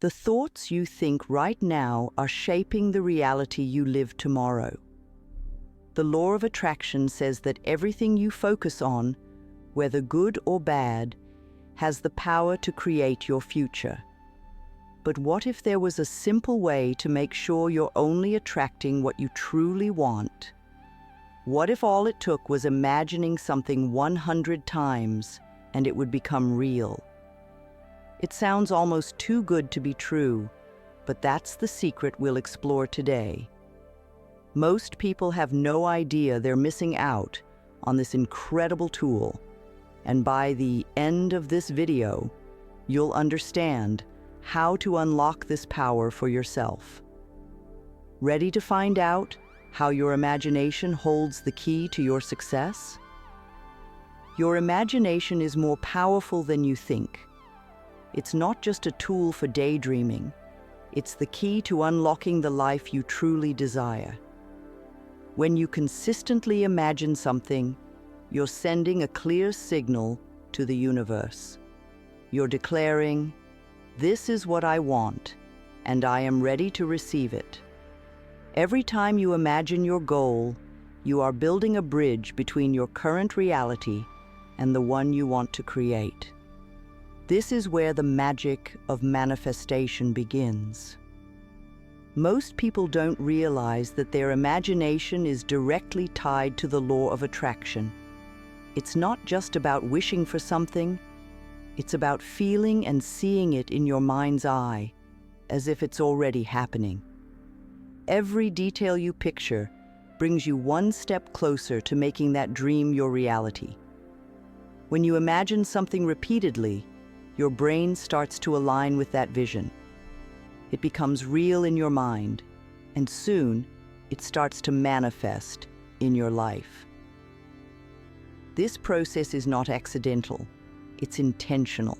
The thoughts you think right now are shaping the reality you live tomorrow. The law of attraction says that everything you focus on, whether good or bad, has the power to create your future. But what if there was a simple way to make sure you're only attracting what you truly want? What if all it took was imagining something 100 times and it would become real? It sounds almost too good to be true, but that's the secret we'll explore today. Most people have no idea they're missing out on this incredible tool, and by the end of this video, you'll understand how to unlock this power for yourself. Ready to find out how your imagination holds the key to your success? Your imagination is more powerful than you think. It's not just a tool for daydreaming. It's the key to unlocking the life you truly desire. When you consistently imagine something, you're sending a clear signal to the universe. You're declaring, "This is what I want, and I am ready to receive it." Every time you imagine your goal, you are building a bridge between your current reality and the one you want to create. This is where the magic of manifestation begins. Most people don't realize that their imagination is directly tied to the law of attraction. It's not just about wishing for something, it's about feeling and seeing it in your mind's eye, as if it's already happening. Every detail you picture brings you one step closer to making that dream your reality. When you imagine something repeatedly, your brain starts to align with that vision. It becomes real in your mind, and soon it starts to manifest in your life. This process is not accidental, it's intentional.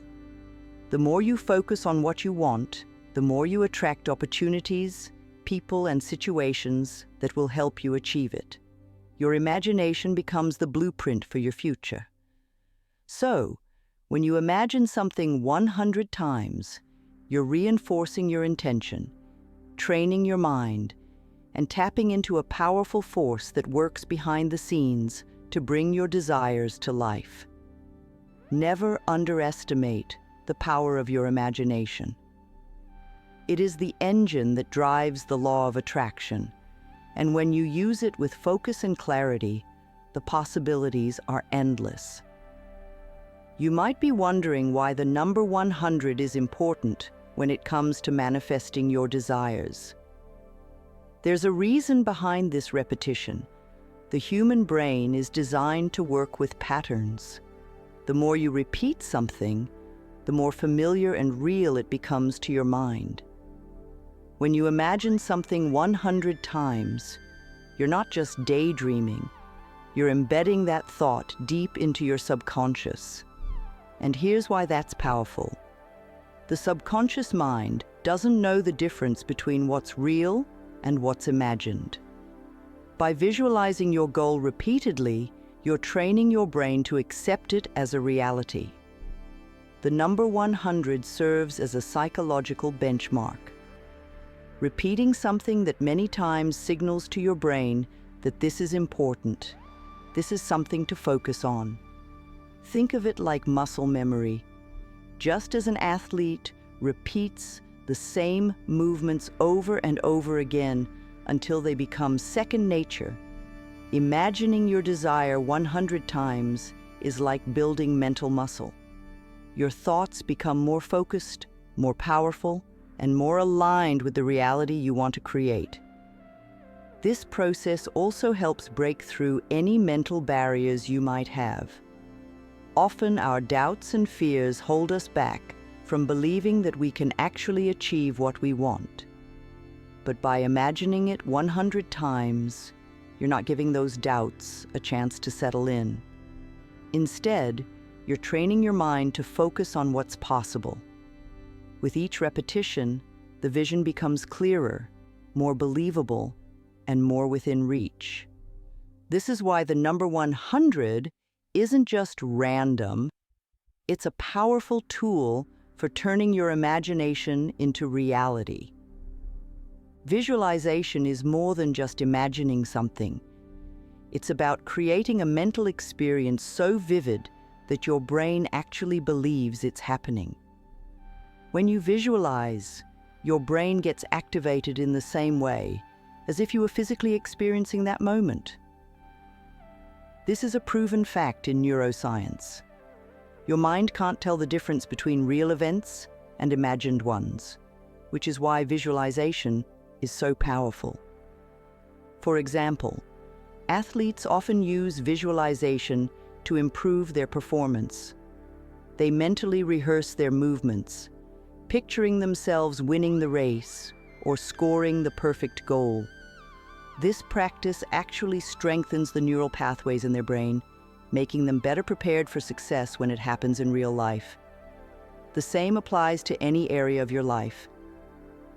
The more you focus on what you want, the more you attract opportunities, people, and situations that will help you achieve it. Your imagination becomes the blueprint for your future. So, when you imagine something 100 times, you're reinforcing your intention, training your mind, and tapping into a powerful force that works behind the scenes to bring your desires to life. Never underestimate the power of your imagination. It is the engine that drives the law of attraction, and when you use it with focus and clarity, the possibilities are endless. You might be wondering why the number 100 is important when it comes to manifesting your desires. There's a reason behind this repetition. The human brain is designed to work with patterns. The more you repeat something, the more familiar and real it becomes to your mind. When you imagine something 100 times, you're not just daydreaming, you're embedding that thought deep into your subconscious. And here's why that's powerful. The subconscious mind doesn't know the difference between what's real and what's imagined. By visualizing your goal repeatedly, you're training your brain to accept it as a reality. The number 100 serves as a psychological benchmark. Repeating something that many times signals to your brain that this is important. This is something to focus on. Think of it like muscle memory. Just as an athlete repeats the same movements over and over again until they become second nature, imagining your desire 100 times is like building mental muscle. Your thoughts become more focused, more powerful, and more aligned with the reality you want to create. This process also helps break through any mental barriers you might have. Often our doubts and fears hold us back from believing that we can actually achieve what we want. But by imagining it 100 times, you're not giving those doubts a chance to settle in. Instead, you're training your mind to focus on what's possible. With each repetition, the vision becomes clearer, more believable, and more within reach. This is why the number 100 isn't just random, it's a powerful tool for turning your imagination into reality. Visualization is more than just imagining something. It's about creating a mental experience so vivid that your brain actually believes it's happening. When you visualize, your brain gets activated in the same way as if you were physically experiencing that moment. This is a proven fact in neuroscience. Your mind can't tell the difference between real events and imagined ones, which is why visualization is so powerful. For example, athletes often use visualization to improve their performance. They mentally rehearse their movements, picturing themselves winning the race or scoring the perfect goal. This practice actually strengthens the neural pathways in their brain, making them better prepared for success when it happens in real life. The same applies to any area of your life.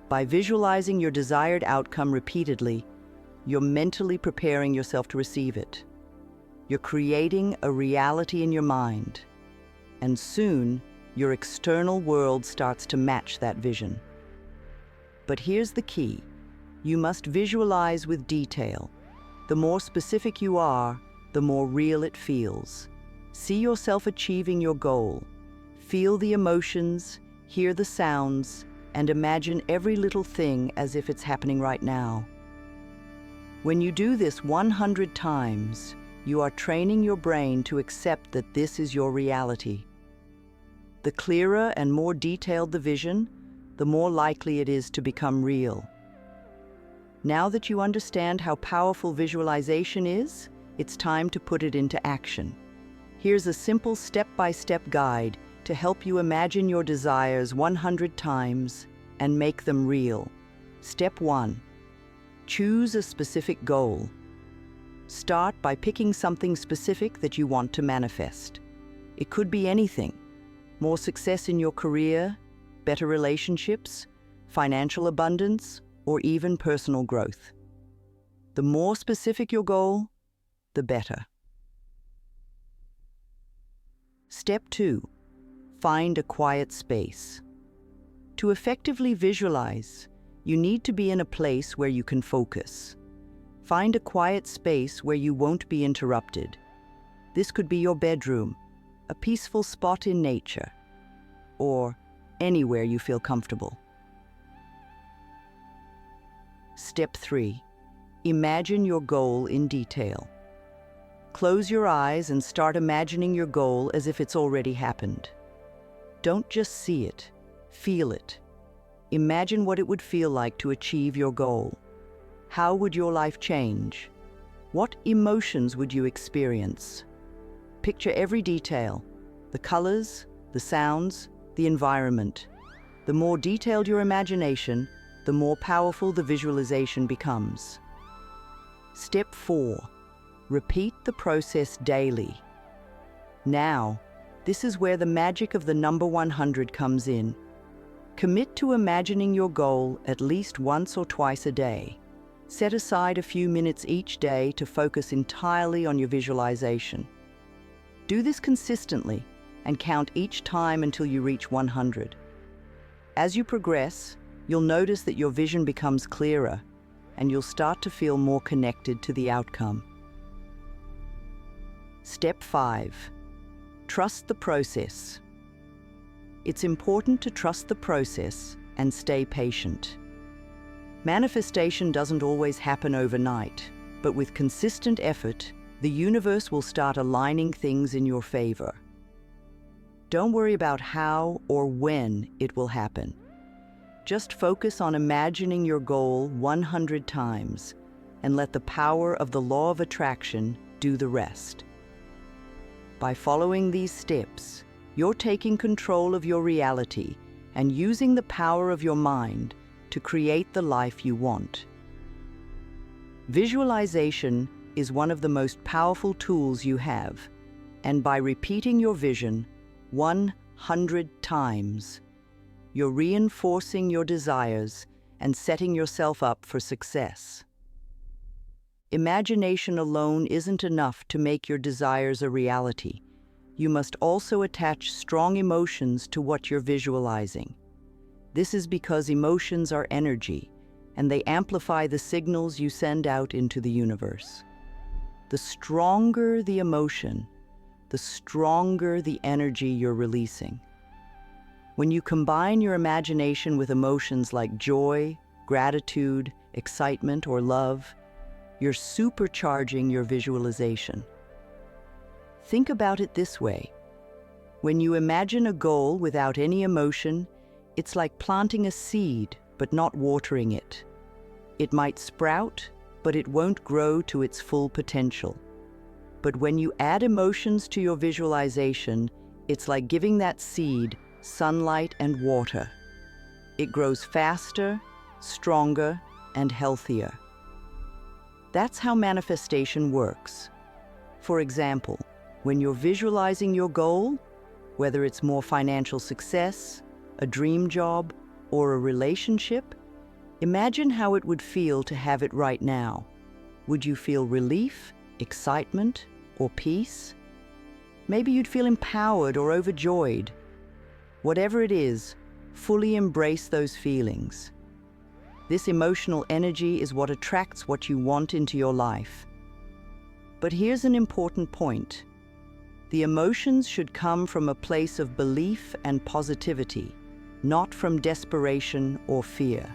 By visualizing your desired outcome repeatedly, you're mentally preparing yourself to receive it. You're creating a reality in your mind, and soon your external world starts to match that vision. But here's the key. You must visualize with detail. The more specific you are, the more real it feels. See yourself achieving your goal. Feel the emotions, hear the sounds, and imagine every little thing as if it's happening right now. When you do this 100 times, you are training your brain to accept that this is your reality. The clearer and more detailed the vision, the more likely it is to become real. Now that you understand how powerful visualization is, it's time to put it into action. Here's a simple step-by-step guide to help you imagine your desires 100 times and make them real. Step 1. Choose a specific goal. Start by picking something specific that you want to manifest. It could be anything: more success in your career, better relationships, financial abundance, or even personal growth. The more specific your goal, the better. Step 2. Find a quiet space. To effectively visualize, you need to be in a place where you can focus. Find a quiet space where you won't be interrupted. This could be your bedroom, a peaceful spot in nature, or anywhere you feel comfortable. Step 3. Imagine your goal in detail. Close your eyes and start imagining your goal as if it's already happened. Don't just see it, feel it. Imagine what it would feel like to achieve your goal. How would your life change? What emotions would you experience? Picture every detail: the colors, the sounds, the environment. The more detailed your imagination, the more powerful the visualization becomes. Step 4. Repeat the process daily. Now, this is where the magic of the number 100 comes in. Commit to imagining your goal at least once or twice a day. Set aside a few minutes each day to focus entirely on your visualization. Do this consistently and count each time until you reach 100. As you progress, you'll notice that your vision becomes clearer and you'll start to feel more connected to the outcome. Step 5. Trust the process. It's important to trust the process and stay patient. Manifestation doesn't always happen overnight, but with consistent effort, the universe will start aligning things in your favor. Don't worry about how or when it will happen. Just focus on imagining your goal 100 times and let the power of the law of attraction do the rest. By following these steps, you're taking control of your reality and using the power of your mind to create the life you want. Visualization is one of the most powerful tools you have, and by repeating your vision 100 times, you're reinforcing your desires and setting yourself up for success. Imagination alone isn't enough to make your desires a reality. you must also attach strong emotions to what you're visualizing. This is because emotions are energy, and they amplify the signals you send out into the universe. The stronger the emotion, the stronger the energy you're releasing. When you combine your imagination with emotions like joy, gratitude, excitement, or love, you're supercharging your visualization. Think about it this way. When you imagine a goal without any emotion, it's like planting a seed but not watering it. It might sprout, but it won't grow to its full potential. But when you add emotions to your visualization, it's like giving that seed sunlight and water. It grows faster, stronger, and healthier. That's how manifestation works. For example, when you're visualizing your goal, whether it's more financial success, a dream job, or a relationship, imagine how it would feel to have it right now. Would you feel relief, excitement, or peace? Maybe you'd feel empowered or overjoyed. Whatever it is, fully embrace those feelings. This emotional energy is what attracts what you want into your life. But here's an important point. The emotions should come from a place of belief and positivity, not from desperation or fear.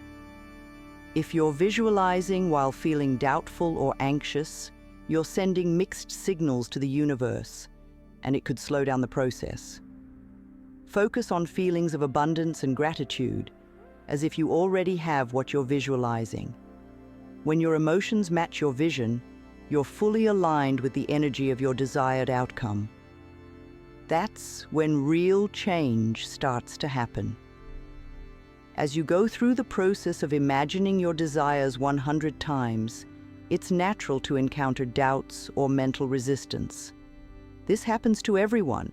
If you're visualizing while feeling doubtful or anxious, you're sending mixed signals to the universe, and it could slow down the process. Focus on feelings of abundance and gratitude, as if you already have what you're visualizing. When your emotions match your vision, you're fully aligned with the energy of your desired outcome. That's when real change starts to happen. As you go through the process of imagining your desires 100 times, it's natural to encounter doubts or mental resistance. This happens to everyone,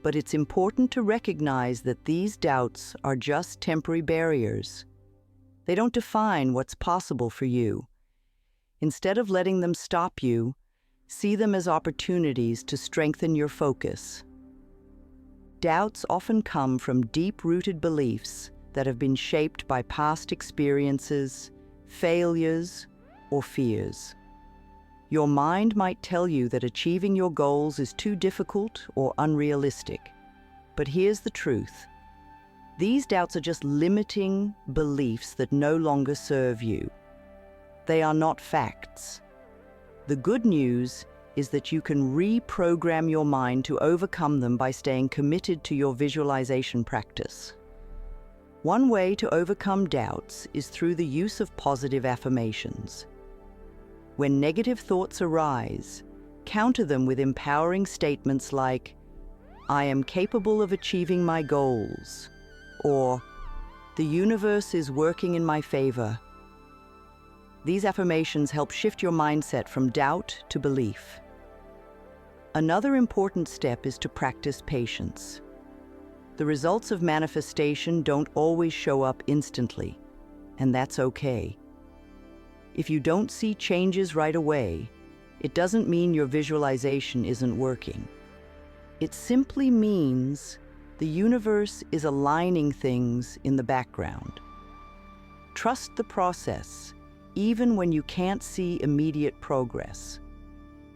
but it's important to recognize that these doubts are just temporary barriers. They don't define what's possible for you. Instead of letting them stop you, see them as opportunities to strengthen your focus. Doubts often come from deep-rooted beliefs that have been shaped by past experiences, failures, or fears. Your mind might tell you that achieving your goals is too difficult or unrealistic. But here's the truth. These doubts are just limiting beliefs that no longer serve you. They are not facts. The good news is that you can reprogram your mind to overcome them by staying committed to your visualization practice. One way to overcome doubts is through the use of positive affirmations. When negative thoughts arise, counter them with empowering statements like, "I am capable of achieving my goals," or "The universe is working in my favor." These affirmations help shift your mindset from doubt to belief. Another important step is to practice patience. The results of manifestation don't always show up instantly, and that's okay. If you don't see changes right away, it doesn't mean your visualization isn't working. It simply means the universe is aligning things in the background. Trust the process, even when you can't see immediate progress.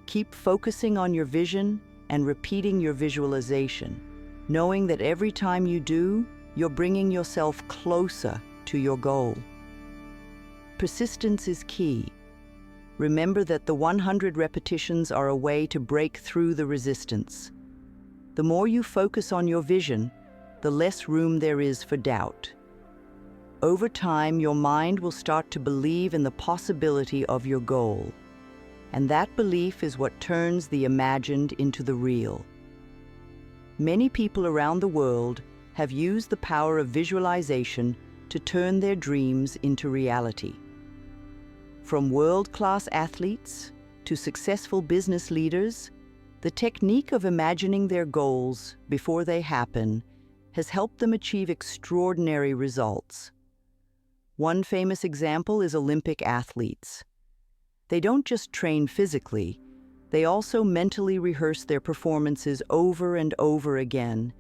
Keep focusing on your vision and repeating your visualization, knowing that every time you do, you're bringing yourself closer to your goal. Persistence is key. Remember that the 100 repetitions are a way to break through the resistance. The more you focus on your vision, the less room there is for doubt. Over time, your mind will start to believe in the possibility of your goal. And that belief is what turns the imagined into the real. Many people around the world have used the power of visualization to turn their dreams into reality. From world-class athletes to successful business leaders, the technique of imagining their goals before they happen has helped them achieve extraordinary results. One famous example is Olympic athletes. They don't just train physically, They also mentally rehearse their performances over and over again,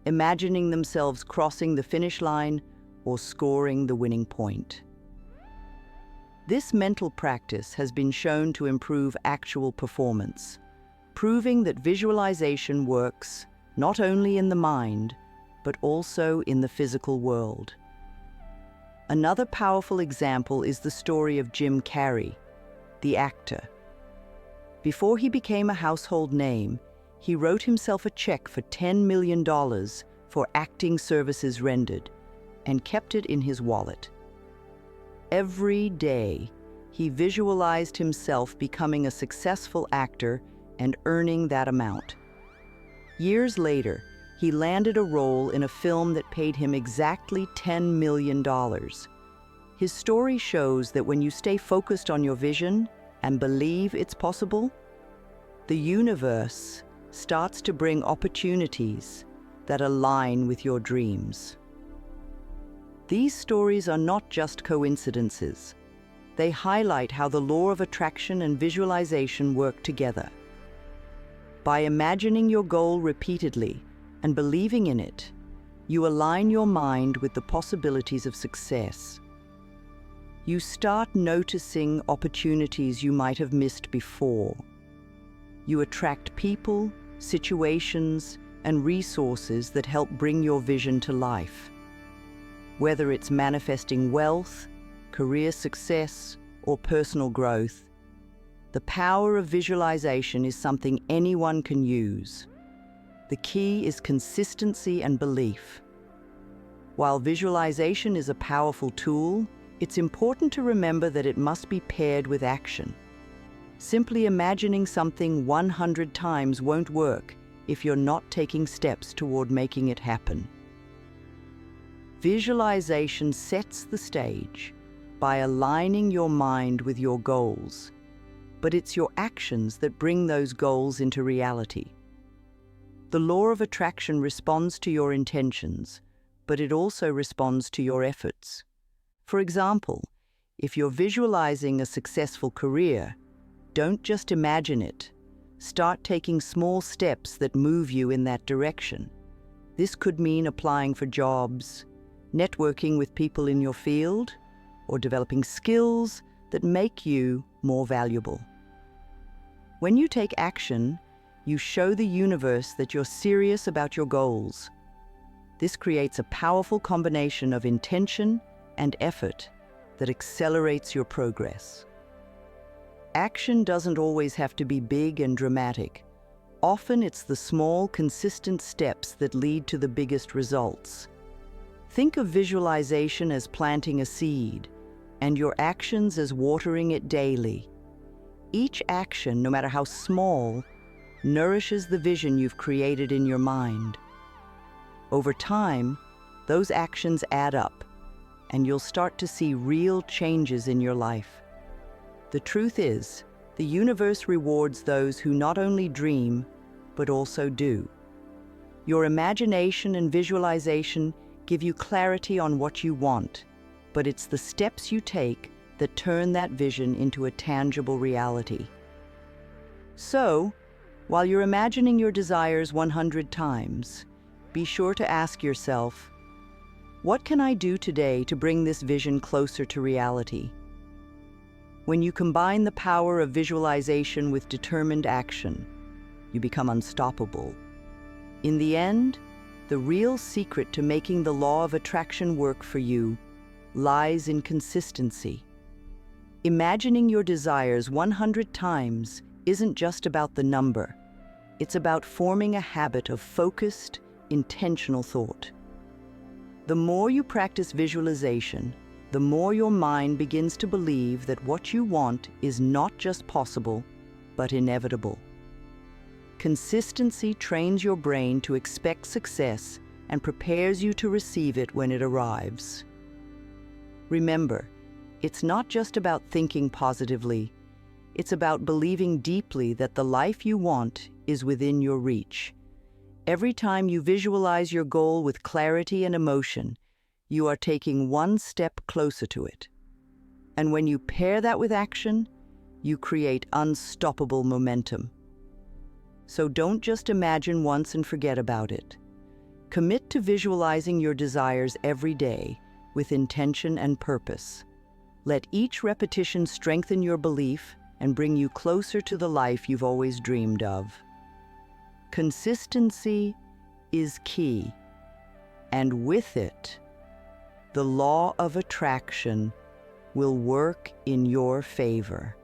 imagining themselves crossing the finish line or scoring the winning point. This mental practice has been shown to improve actual performance, proving that visualization works not only in the mind, but also in the physical world. Another powerful example is the story of Jim Carrey, the actor. Before he became a household name, he wrote himself a check for $10 million for acting services rendered and kept it in his wallet. Every day, he visualized himself becoming a successful actor and earning that amount. Years later, he landed a role in a film that paid him exactly $10 million. His story shows that when you stay focused on your vision and believe it's possible, the universe starts to bring opportunities that align with your dreams. These stories are not just coincidences. They highlight how the law of attraction and visualization work together. By imagining your goal repeatedly and believing in it, you align your mind with the possibilities of success. You start noticing opportunities you might have missed before. You attract people, situations, and resources that help bring your vision to life. Whether it's manifesting wealth, career success, or personal growth, the power of visualization is something anyone can use. The key is consistency and belief. While visualization is a powerful tool, it's important to remember that it must be paired with action. Simply imagining something 100 times won't work if you're not taking steps toward making it happen. Visualization sets the stage by aligning your mind with your goals, but it's your actions that bring those goals into reality. The law of attraction responds to your intentions, but it also responds to your efforts. For example, if you're visualizing a successful career, don't just imagine it. Start taking small steps that move you in that direction. This could mean applying for jobs, networking with people in your field, or developing skills that make you more valuable. When you take action, you show the universe that you're serious about your goals. This creates a powerful combination of intention and effort that accelerates your progress. Action doesn't always have to be big and dramatic. Often it's the small, consistent steps that lead to the biggest results. Think of visualization as planting a seed, and your actions as watering it daily. Each action, no matter how small, nourishes the vision you've created in your mind. Over time, those actions add up, and you'll start to see real changes in your life. The truth is, the universe rewards those who not only dream, but also do. Your imagination and visualization give you clarity on what you want, but it's the steps you take that turn that vision into a tangible reality. So, while you're imagining your desires 100 times, be sure to ask yourself, what can I do today to bring this vision closer to reality? When you combine the power of visualization with determined action, you become unstoppable. In the end, the real secret to making the law of attraction work for you lies in consistency. Imagining your desires 100 times isn't just about the number. It's about forming a habit of focused, intentional thought. The more you practice visualization, the more your mind begins to believe that what you want is not just possible, but inevitable. Consistency trains your brain to expect success and prepares you to receive it when it arrives. Remember, it's not just about thinking positively. It's about believing deeply that the life you want is within your reach. Every time you visualize your goal with clarity and emotion, you are taking one step closer to it. And when you pair that with action, you create unstoppable momentum. So don't just imagine once and forget about it. Commit to visualizing your desires every day with intention and purpose. Let each repetition strengthen your belief and bring you closer to the life you've always dreamed of. Consistency is key, and with it, the law of attraction will work in your favor.